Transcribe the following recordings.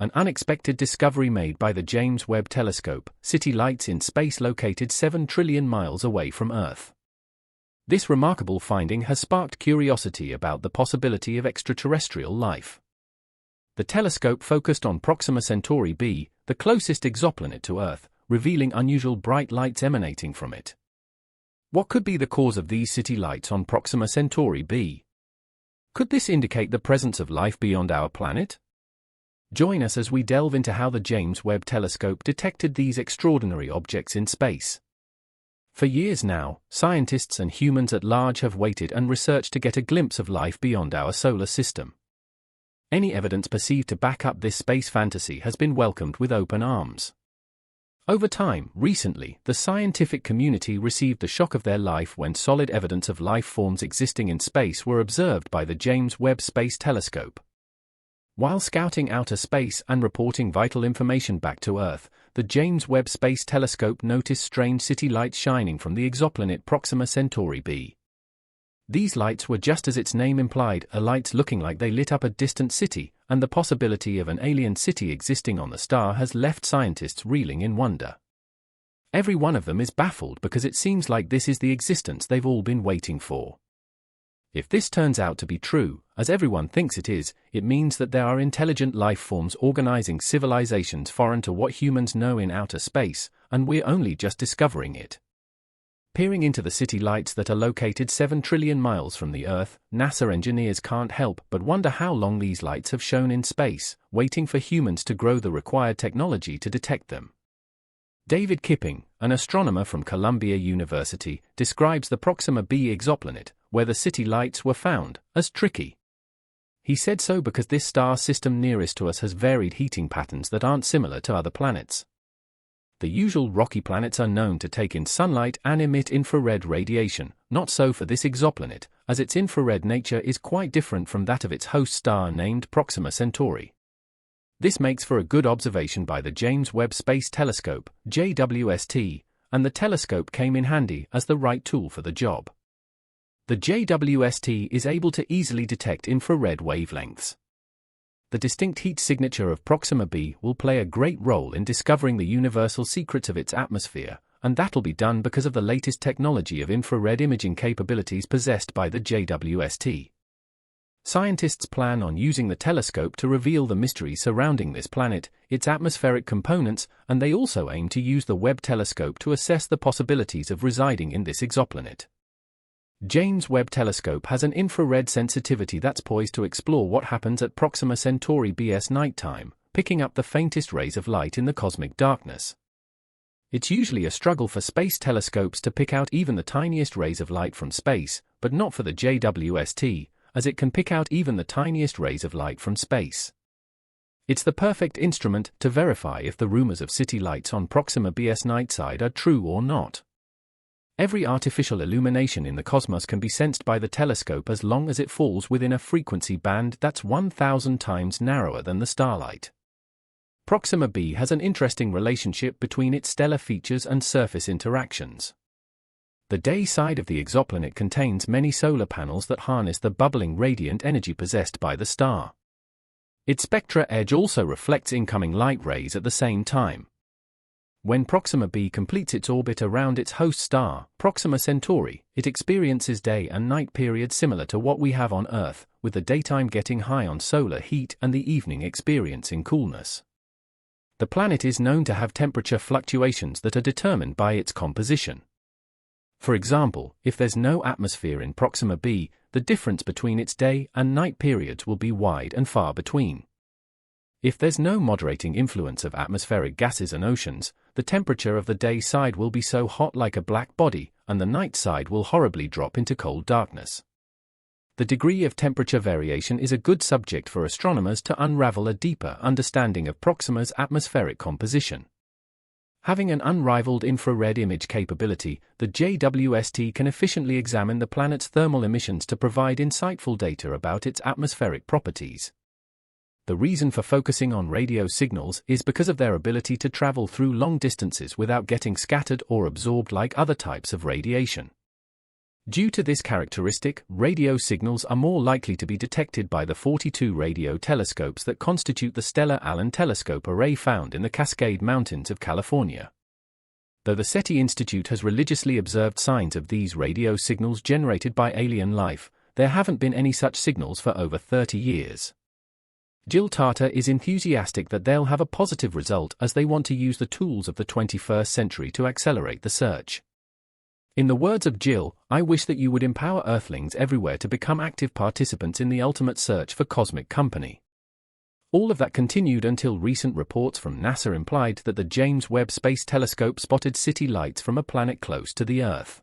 An unexpected discovery made by the James Webb Telescope, city lights in space located 7 trillion miles away from Earth. This remarkable finding has sparked curiosity about the possibility of extraterrestrial life. The telescope focused on Proxima Centauri b, the closest exoplanet to Earth, revealing unusual bright lights emanating from it. What could be the cause of these city lights on Proxima Centauri b? Could this indicate the presence of life beyond our planet? Join us as we delve into how the James Webb Telescope detected these extraordinary objects in space. For years now, scientists and humans at large have waited and researched to get a glimpse of life beyond our solar system. Any evidence perceived to back up this space fantasy has been welcomed with open arms. Over time, recently, the scientific community received the shock of their life when solid evidence of life forms existing in space were observed by the James Webb Space Telescope. While scouting outer space and reporting vital information back to Earth, the James Webb Space Telescope noticed strange city lights shining from the exoplanet Proxima Centauri b. These lights were, just as its name implied, lights looking like they lit up a distant city, and the possibility of an alien city existing on the star has left scientists reeling in wonder. Every one of them is baffled because it seems like this is the existence they've all been waiting for. If this turns out to be true, as everyone thinks it is, it means that there are intelligent life forms organizing civilizations foreign to what humans know in outer space, and we're only just discovering it. Peering into the city lights that are located 7 trillion miles from the Earth, NASA engineers can't help but wonder how long these lights have shone in space, waiting for humans to grow the required technology to detect them. David Kipping, an astronomer from Columbia University, describes the Proxima b exoplanet, where the city lights were found, as tricky. He said so because this star system nearest to us has varied heating patterns that aren't similar to other planets. The usual rocky planets are known to take in sunlight and emit infrared radiation, not so for this exoplanet, as its infrared nature is quite different from that of its host star named Proxima Centauri. This makes for a good observation by the James Webb Space Telescope, JWST, and the telescope came in handy as the right tool for the job. The JWST is able to easily detect infrared wavelengths. The distinct heat signature of Proxima b will play a great role in discovering the universal secrets of its atmosphere, and that'll be done because of the latest technology of infrared imaging capabilities possessed by the JWST. Scientists plan on using the telescope to reveal the mystery surrounding this planet, its atmospheric components, and they also aim to use the Webb telescope to assess the possibilities of residing in this exoplanet. James Webb Telescope has an infrared sensitivity that's poised to explore what happens at Proxima Centauri b's nighttime, picking up the faintest rays of light in the cosmic darkness. It's usually a struggle for space telescopes to pick out even the tiniest rays of light from space, but not for the JWST, as it can pick out even the tiniest rays of light from space. It's the perfect instrument to verify if the rumors of city lights on Proxima b's night side are true or not. Every artificial illumination in the cosmos can be sensed by the telescope as long as it falls within a frequency band that's 1,000 times narrower than the starlight. Proxima b has an interesting relationship between its stellar features and surface interactions. The day side of the exoplanet contains many solar panels that harness the bubbling radiant energy possessed by the star. Its spectra edge also reflects incoming light rays at the same time. When Proxima b completes its orbit around its host star, Proxima Centauri, it experiences day and night periods similar to what we have on Earth, with the daytime getting high on solar heat and the evening experiencing coolness. The planet is known to have temperature fluctuations that are determined by its composition. For example, if there's no atmosphere in Proxima b, the difference between its day and night periods will be wide and far between. If there's no moderating influence of atmospheric gases and oceans, the temperature of the day side will be so hot like a black body, and the night side will horribly drop into cold darkness. The degree of temperature variation is a good subject for astronomers to unravel a deeper understanding of Proxima's atmospheric composition. Having an unrivaled infrared image capability, the JWST can efficiently examine the planet's thermal emissions to provide insightful data about its atmospheric properties. The reason for focusing on radio signals is because of their ability to travel through long distances without getting scattered or absorbed like other types of radiation. Due to this characteristic, radio signals are more likely to be detected by the 42 radio telescopes that constitute the Stellar Allen Telescope Array found in the Cascade Mountains of California. Though the SETI Institute has religiously observed signs of these radio signals generated by alien life, there haven't been any such signals for over 30 years. Jill Tarter is enthusiastic that they'll have a positive result as they want to use the tools of the 21st century to accelerate the search. In the words of Jill, "I wish that you would empower Earthlings everywhere to become active participants in the ultimate search for cosmic company." All of that continued until recent reports from NASA implied that the James Webb Space Telescope spotted city lights from a planet close to the Earth.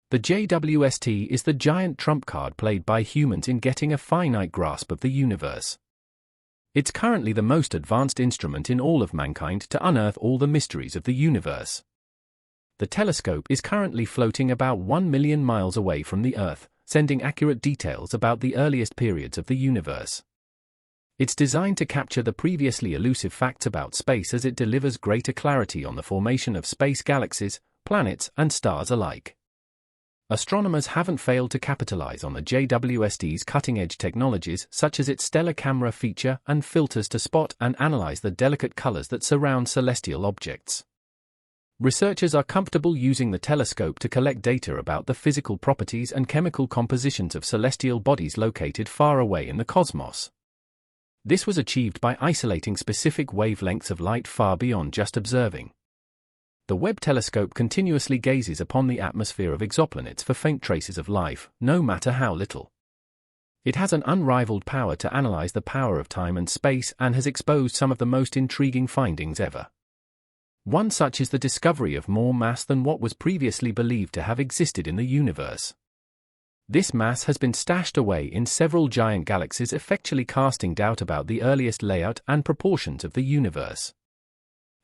The JWST is the giant trump card played by humans in getting a finite grasp of the universe. It's currently the most advanced instrument in all of mankind to unearth all the mysteries of the universe. The telescope is currently floating about 1 million miles away from the Earth, sending accurate details about the earliest periods of the universe. It's designed to capture the previously elusive facts about space as it delivers greater clarity on the formation of space galaxies, planets, and stars alike. Astronomers haven't failed to capitalize on the JWST's cutting-edge technologies such as its stellar camera feature and filters to spot and analyze the delicate colors that surround celestial objects. Researchers are comfortable using the telescope to collect data about the physical properties and chemical compositions of celestial bodies located far away in the cosmos. This was achieved by isolating specific wavelengths of light far beyond just observing. The Webb telescope continuously gazes upon the atmosphere of exoplanets for faint traces of life, no matter how little. It has an unrivaled power to analyze the power of time and space and has exposed some of the most intriguing findings ever. One such is the discovery of more mass than what was previously believed to have existed in the universe. This mass has been stashed away in several giant galaxies, effectually casting doubt about the earliest layout and proportions of the universe.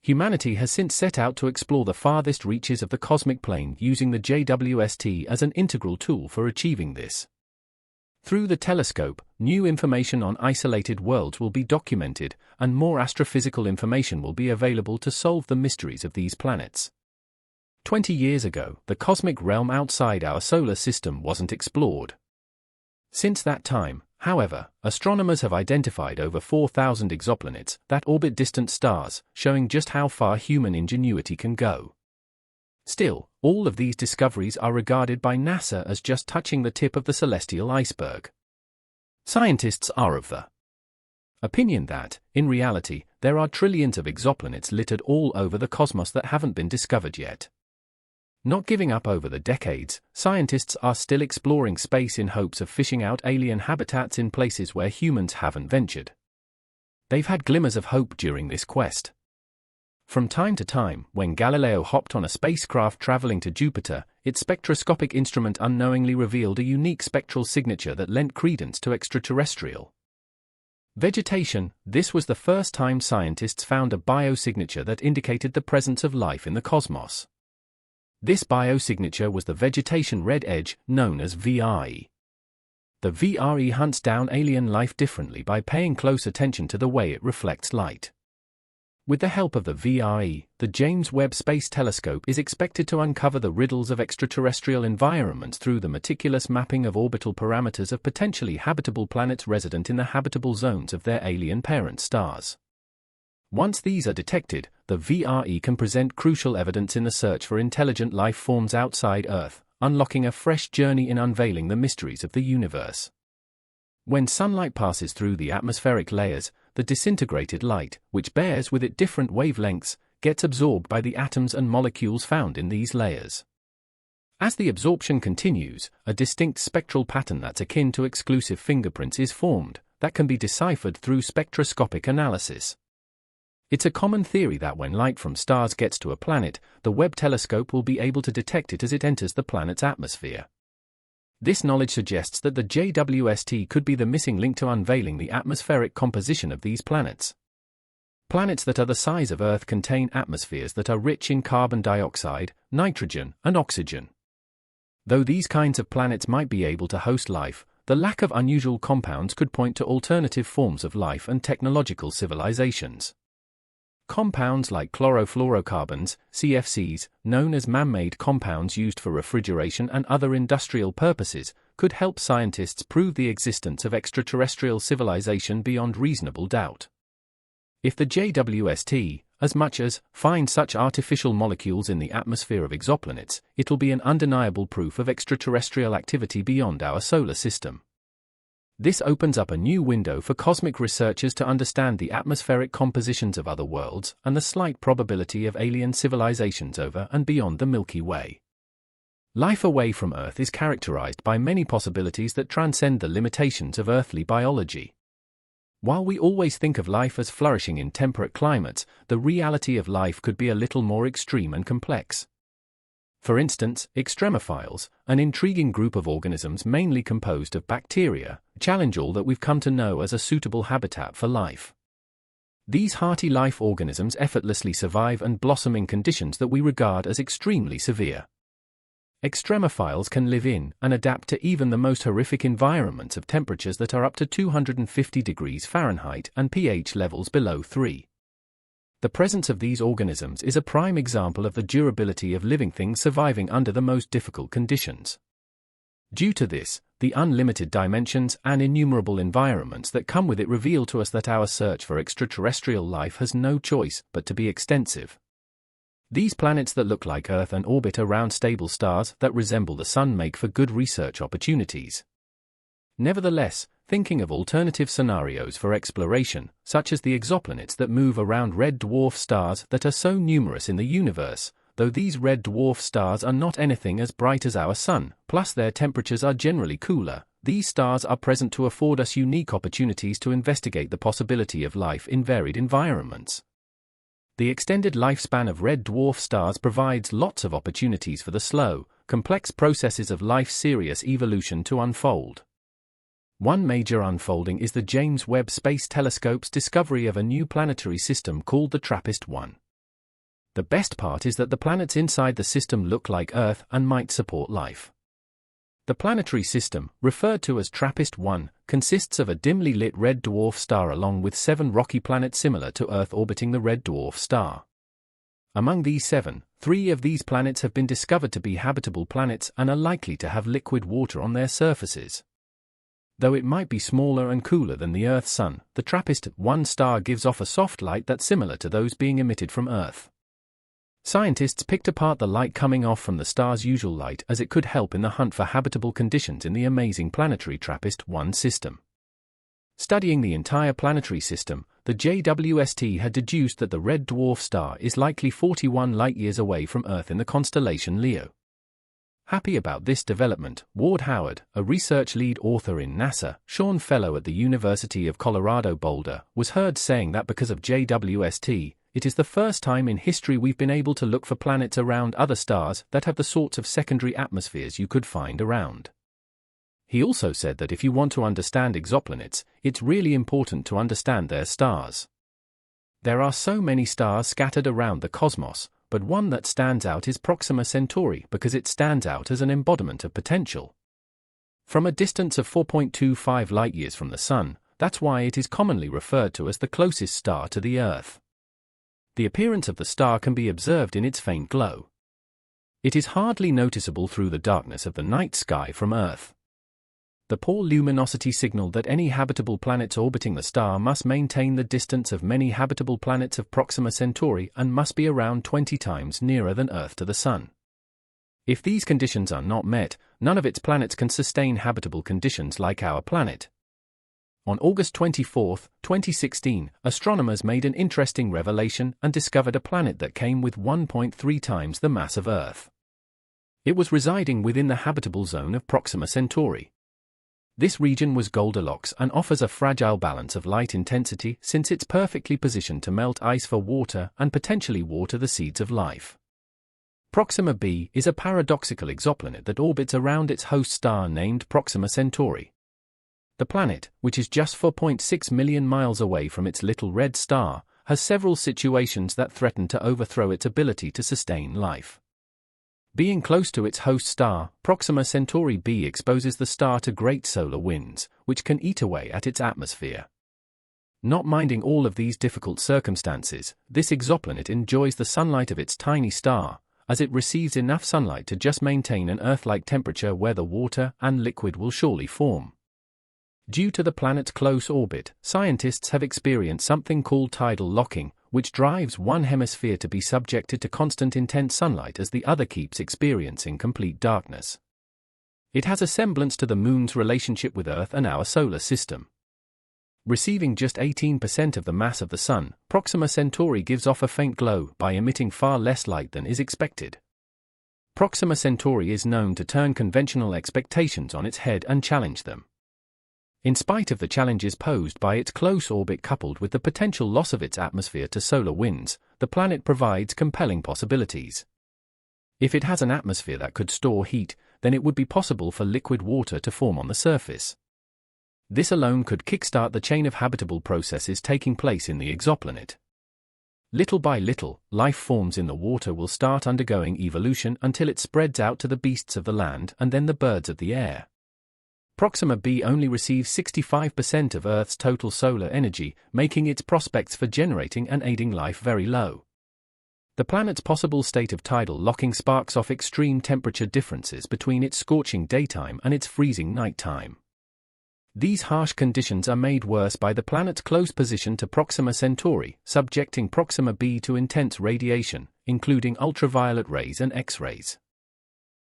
Humanity has since set out to explore the farthest reaches of the cosmic plane using the JWST as an integral tool for achieving this. Through the telescope, new information on isolated worlds will be documented, and more astrophysical information will be available to solve the mysteries of these planets. 20 years ago, the cosmic realm outside our solar system wasn't explored. Since that time, however, astronomers have identified over 4,000 exoplanets that orbit distant stars, showing just how far human ingenuity can go. Still, all of these discoveries are regarded by NASA as just touching the tip of the celestial iceberg. Scientists are of the opinion that, in reality, there are trillions of exoplanets littered all over the cosmos that haven't been discovered yet. Not giving up over the decades, scientists are still exploring space in hopes of fishing out alien habitats in places where humans haven't ventured. They've had glimmers of hope during this quest. From time to time, when Galileo hopped on a spacecraft traveling to Jupiter, its spectroscopic instrument unknowingly revealed a unique spectral signature that lent credence to extraterrestrial vegetation. This was the first time scientists found a biosignature that indicated the presence of life in the cosmos. This biosignature was the vegetation red edge, known as VRE. The VRE hunts down alien life differently by paying close attention to the way it reflects light. With the help of the VRE, the James Webb Space Telescope is expected to uncover the riddles of extraterrestrial environments through the meticulous mapping of orbital parameters of potentially habitable planets resident in the habitable zones of their alien parent stars. Once these are detected, the VRE can present crucial evidence in the search for intelligent life forms outside Earth, unlocking a fresh journey in unveiling the mysteries of the universe. When sunlight passes through the atmospheric layers, the disintegrated light, which bears with it different wavelengths, gets absorbed by the atoms and molecules found in these layers. As the absorption continues, a distinct spectral pattern that's akin to exclusive fingerprints is formed, that can be deciphered through spectroscopic analysis. It's a common theory that when light from stars gets to a planet, the Webb telescope will be able to detect it as it enters the planet's atmosphere. This knowledge suggests that the JWST could be the missing link to unveiling the atmospheric composition of these planets. Planets that are the size of Earth contain atmospheres that are rich in carbon dioxide, nitrogen, and oxygen. Though these kinds of planets might be able to host life, the lack of unusual compounds could point to alternative forms of life and technological civilizations. Compounds like chlorofluorocarbons, CFCs, known as man-made compounds used for refrigeration and other industrial purposes, could help scientists prove the existence of extraterrestrial civilization beyond reasonable doubt. If the JWST, as much as, find such artificial molecules in the atmosphere of exoplanets, it'll be an undeniable proof of extraterrestrial activity beyond our solar system. This opens up a new window for cosmic researchers to understand the atmospheric compositions of other worlds and the slight probability of alien civilizations over and beyond the Milky Way. Life away from Earth is characterized by many possibilities that transcend the limitations of earthly biology. While we always think of life as flourishing in temperate climates, the reality of life could be a little more extreme and complex. For instance, extremophiles, an intriguing group of organisms mainly composed of bacteria, challenge all that we've come to know as a suitable habitat for life. These hearty life organisms effortlessly survive and blossom in conditions that we regard as extremely severe. Extremophiles can live in and adapt to even the most horrific environments of temperatures that are up to 250 degrees Fahrenheit and pH levels below 3. The presence of these organisms is a prime example of the durability of living things surviving under the most difficult conditions. Due to this, the unlimited dimensions and innumerable environments that come with it reveal to us that our search for extraterrestrial life has no choice but to be extensive. These planets that look like Earth and orbit around stable stars that resemble the Sun make for good research opportunities. Nevertheless, thinking of alternative scenarios for exploration, such as the exoplanets that move around red dwarf stars that are so numerous in the universe, though these red dwarf stars are not anything as bright as our Sun, plus their temperatures are generally cooler, these stars are present to afford us unique opportunities to investigate the possibility of life in varied environments. The extended lifespan of red dwarf stars provides lots of opportunities for the slow, complex processes of life's serious evolution to unfold. One major unfolding is the James Webb Space Telescope's discovery of a new planetary system called the TRAPPIST-1. The best part is that the planets inside the system look like Earth and might support life. The planetary system, referred to as TRAPPIST-1, consists of a dimly lit red dwarf star along with 7 rocky planets similar to Earth orbiting the red dwarf star. Among these 7, 3 of these planets have been discovered to be habitable planets and are likely to have liquid water on their surfaces. Though it might be smaller and cooler than the Earth's Sun, the TRAPPIST-1 star gives off a soft light that's similar to those being emitted from Earth. Scientists picked apart the light coming off from the star's usual light as it could help in the hunt for habitable conditions in the amazing planetary TRAPPIST-1 system. Studying the entire planetary system, the JWST had deduced that the red dwarf star is likely 41 light-years away from Earth in the constellation Leo. Happy about this development, Ward Howard, a research lead author in NASA, Sean Fellow at the University of Colorado Boulder, was heard saying that because of JWST, it is the first time in history we've been able to look for planets around other stars that have the sorts of secondary atmospheres you could find around. He also said that if you want to understand exoplanets, it's really important to understand their stars. There are so many stars scattered around the cosmos, but one that stands out is Proxima Centauri because it stands out as an embodiment of potential. From a distance of 4.25 light-years from the Sun, that's why it is commonly referred to as the closest star to the Earth. The appearance of the star can be observed in its faint glow. It is hardly noticeable through the darkness of the night sky from Earth. The poor luminosity signaled that any habitable planets orbiting the star must maintain the distance of many habitable planets of Proxima Centauri and must be around 20 times nearer than Earth to the Sun. If these conditions are not met, none of its planets can sustain habitable conditions like our planet. On August 24, 2016, astronomers made an interesting revelation and discovered a planet that came with 1.3 times the mass of Earth. It was residing within the habitable zone of Proxima Centauri. This region was Goldilocks and offers a fragile balance of light intensity since it's perfectly positioned to melt ice for water and potentially water the seeds of life. Proxima b is a paradoxical exoplanet that orbits around its host star named Proxima Centauri. The planet, which is just 4.6 million miles away from its little red star, has several situations that threaten to overthrow its ability to sustain life. Being close to its host star, Proxima Centauri b exposes the star to great solar winds, which can eat away at its atmosphere. Not minding all of these difficult circumstances, this exoplanet enjoys the sunlight of its tiny star, as it receives enough sunlight to just maintain an Earth-like temperature where the water and liquid will surely form. Due to the planet's close orbit, scientists have experienced something called tidal locking, which drives one hemisphere to be subjected to constant intense sunlight as the other keeps experiencing complete darkness. It has a semblance to the Moon's relationship with Earth and our solar system. Receiving just 18% of the mass of the Sun, Proxima Centauri gives off a faint glow by emitting far less light than is expected. Proxima Centauri is known to turn conventional expectations on its head and challenge them. In spite of the challenges posed by its close orbit coupled with the potential loss of its atmosphere to solar winds, the planet provides compelling possibilities. If it has an atmosphere that could store heat, then it would be possible for liquid water to form on the surface. This alone could kickstart the chain of habitable processes taking place in the exoplanet. Little by little, life forms in the water will start undergoing evolution until it spreads out to the beasts of the land and then the birds of the air. Proxima b only receives 65% of Earth's total solar energy, making its prospects for generating and aiding life very low. The planet's possible state of tidal locking sparks off extreme temperature differences between its scorching daytime and its freezing nighttime. These harsh conditions are made worse by the planet's close position to Proxima Centauri, subjecting Proxima b to intense radiation, including ultraviolet rays and X-rays.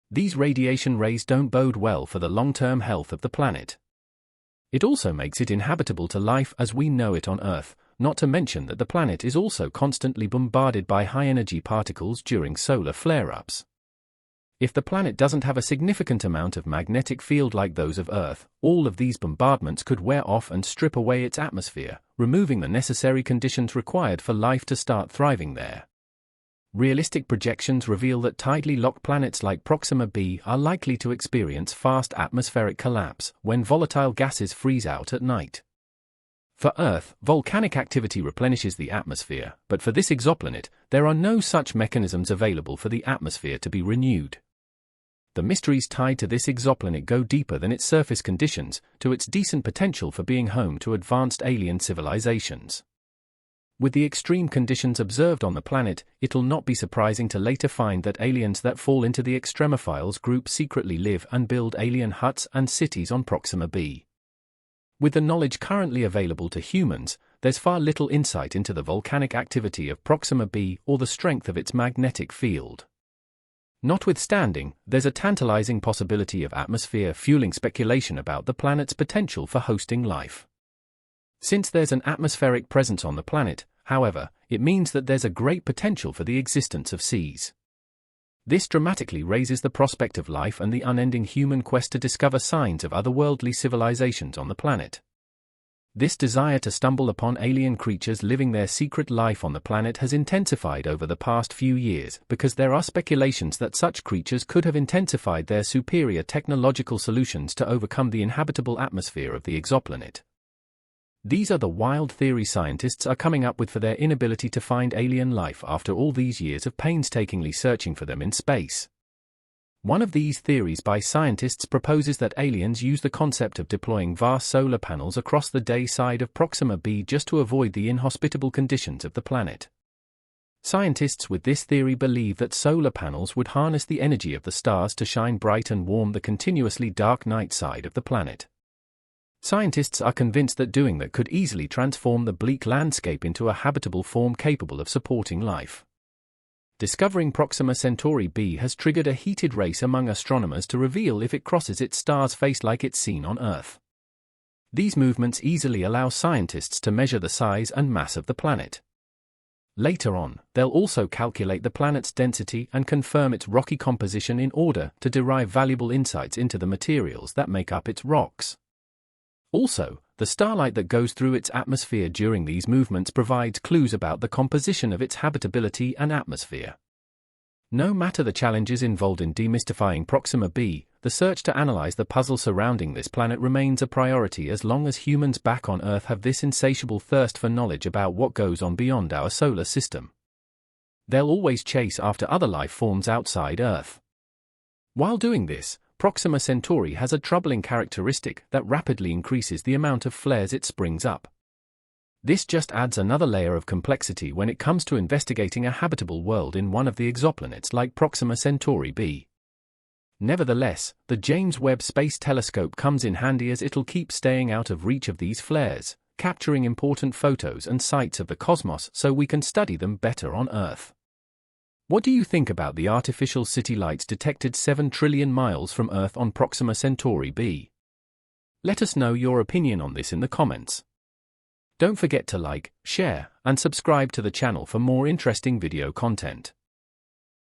These radiation rays don't bode well for the long-term health of the planet. It also makes it inhabitable to life as we know it on Earth, not to mention that the planet is also constantly bombarded by high-energy particles during solar flare-ups. If the planet doesn't have a significant amount of magnetic field like those of Earth, all of these bombardments could wear off and strip away its atmosphere, removing the necessary conditions required for life to start thriving there. Realistic projections reveal that tidally locked planets like Proxima b are likely to experience fast atmospheric collapse when volatile gases freeze out at night. For Earth, volcanic activity replenishes the atmosphere, but for this exoplanet, there are no such mechanisms available for the atmosphere to be renewed. The mysteries tied to this exoplanet go deeper than its surface conditions, to its decent potential for being home to advanced alien civilizations. With the extreme conditions observed on the planet, it'll not be surprising to later find that aliens that fall into the extremophiles group secretly live and build alien huts and cities on Proxima b. With the knowledge currently available to humans, there's far little insight into the volcanic activity of Proxima b or the strength of its magnetic field. Notwithstanding, there's a tantalizing possibility of atmosphere fueling speculation about the planet's potential for hosting life. Since there's an atmospheric presence on the planet, however, it means that there's a great potential for the existence of seas. This dramatically raises the prospect of life and the unending human quest to discover signs of otherworldly civilizations on the planet. This desire to stumble upon alien creatures living their secret life on the planet has intensified over the past few years because there are speculations that such creatures could have intensified their superior technological solutions to overcome the inhabitable atmosphere of the exoplanet. These are the wild theories scientists are coming up with for their inability to find alien life after all these years of painstakingly searching for them in space. One of these theories by scientists proposes that aliens use the concept of deploying vast solar panels across the day side of Proxima b just to avoid the inhospitable conditions of the planet. Scientists with this theory believe that solar panels would harness the energy of the stars to shine bright and warm the continuously dark night side of the planet. Scientists are convinced that doing that could easily transform the bleak landscape into a habitable form capable of supporting life. Discovering Proxima Centauri b has triggered a heated race among astronomers to reveal if it crosses its star's face like it's seen on Earth. These movements easily allow scientists to measure the size and mass of the planet. Later on, they'll also calculate the planet's density and confirm its rocky composition in order to derive valuable insights into the materials that make up its rocks. Also, the starlight that goes through its atmosphere during these movements provides clues about the composition of its habitability and atmosphere. No matter the challenges involved in demystifying Proxima b, the search to analyze the puzzle surrounding this planet remains a priority as long as humans back on Earth have this insatiable thirst for knowledge about what goes on beyond our solar system. They'll always chase after other life forms outside Earth. While doing this, Proxima Centauri has a troubling characteristic that rapidly increases the amount of flares it springs up. This just adds another layer of complexity when it comes to investigating a habitable world in one of the exoplanets like Proxima Centauri b. Nevertheless, the James Webb Space Telescope comes in handy as it'll keep staying out of reach of these flares, capturing important photos and sights of the cosmos so we can study them better on Earth. What do you think about the artificial city lights detected 7 trillion miles from Earth on Proxima Centauri b? Let us know your opinion on this in the comments. Don't forget to like, share, and subscribe to the channel for more interesting video content.